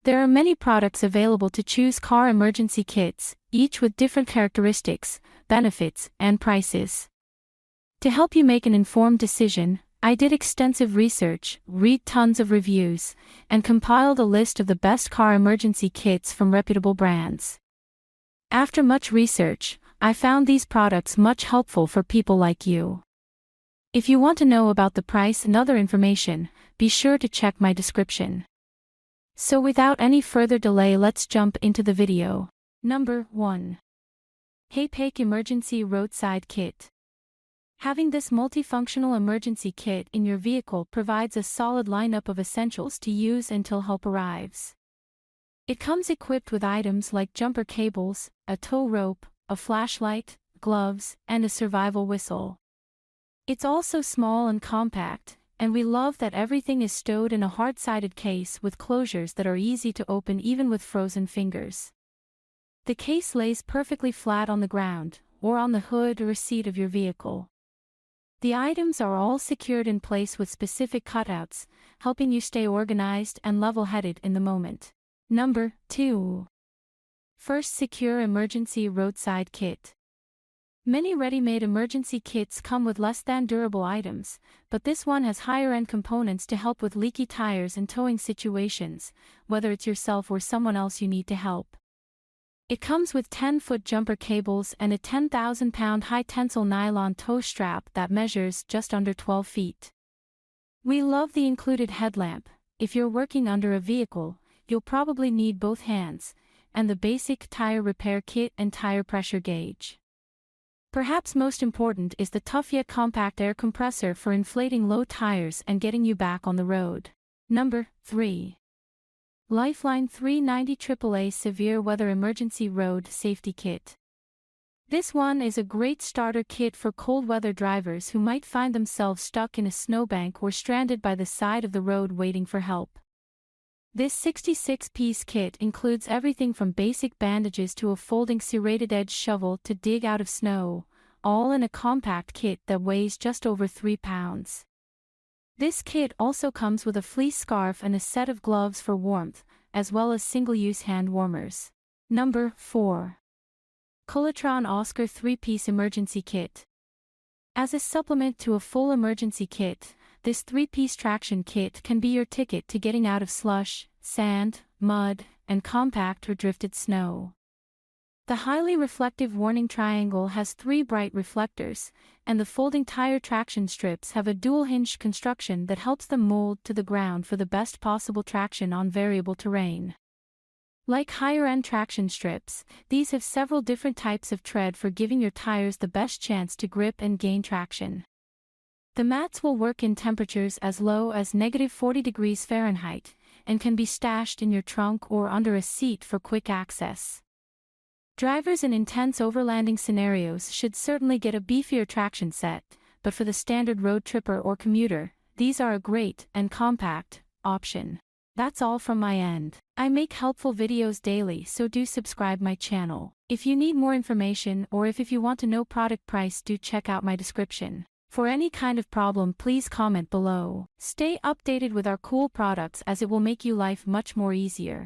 There are many products available to choose car emergency kits, each with different characteristics, benefits, and prices. To help you make an informed decision, I did extensive research, read tons of reviews, and compiled a list of the best car emergency kits from reputable brands. After much research, I found these products much helpful for people like you. If you want to know about the price and other information, be sure to check my description. So without any further delay, let's jump into the video. Number 1. Haypack Emergency Roadside Kit. Having this multifunctional emergency kit in your vehicle provides a solid lineup of essentials to use until help arrives. It comes equipped with items like jumper cables, a tow rope, a flashlight, gloves, and a survival whistle. It's also small and compact, and we love that everything is stowed in a hard-sided case with closures that are easy to open even with frozen fingers. The case lays perfectly flat on the ground, or on the hood or seat of your vehicle. The items are all secured in place with specific cutouts, helping you stay organized and level-headed in the moment. Number 2. First Secure Emergency Roadside Kit. Many ready-made emergency kits come with less than durable items, but this one has higher-end components to help with leaky tires and towing situations, whether it's yourself or someone else you need to help. It comes with 10-foot jumper cables and a 10,000-pound high-tensile nylon tow strap that measures just under 12 feet. We love the included headlamp. If you're working under a vehicle, you'll probably need both hands, and the basic tire repair kit and tire pressure gauge. Perhaps most important is the tough yet compact air compressor for inflating low tires and getting you back on the road. Number 3. Lifeline 390 AAA Severe Weather Emergency Road Safety Kit. This one is a great starter kit for cold weather drivers who might find themselves stuck in a snowbank or stranded by the side of the road waiting for help. This 66-piece kit includes everything from basic bandages to a folding serrated edge shovel to dig out of snow, all in a compact kit that weighs just over 3 pounds. This kit also comes with a fleece scarf and a set of gloves for warmth, as well as single-use hand warmers. Number 4. Koolatron Oskar 3-piece Emergency Kit. As a supplement to a full emergency kit, this 3-piece traction kit can be your ticket to getting out of slush, sand, mud, and compact or drifted snow. The highly reflective warning triangle has 3 bright reflectors, and the folding tire traction strips have a dual-hinged construction that helps them mold to the ground for the best possible traction on variable terrain. Like higher-end traction strips, these have several different types of tread for giving your tires the best chance to grip and gain traction. The mats will work in temperatures as low as -40 degrees Fahrenheit, and can be stashed in your trunk or under a seat for quick access. Drivers in intense overlanding scenarios should certainly get a beefier traction set, but for the standard road tripper or commuter, these are a great and compact option. That's all from my end. I make helpful videos daily, so do subscribe my channel. If you need more information or if you want to know product price, do check out my description. For any kind of problem, please comment below. Stay updated with our cool products as it will make your life much more easier.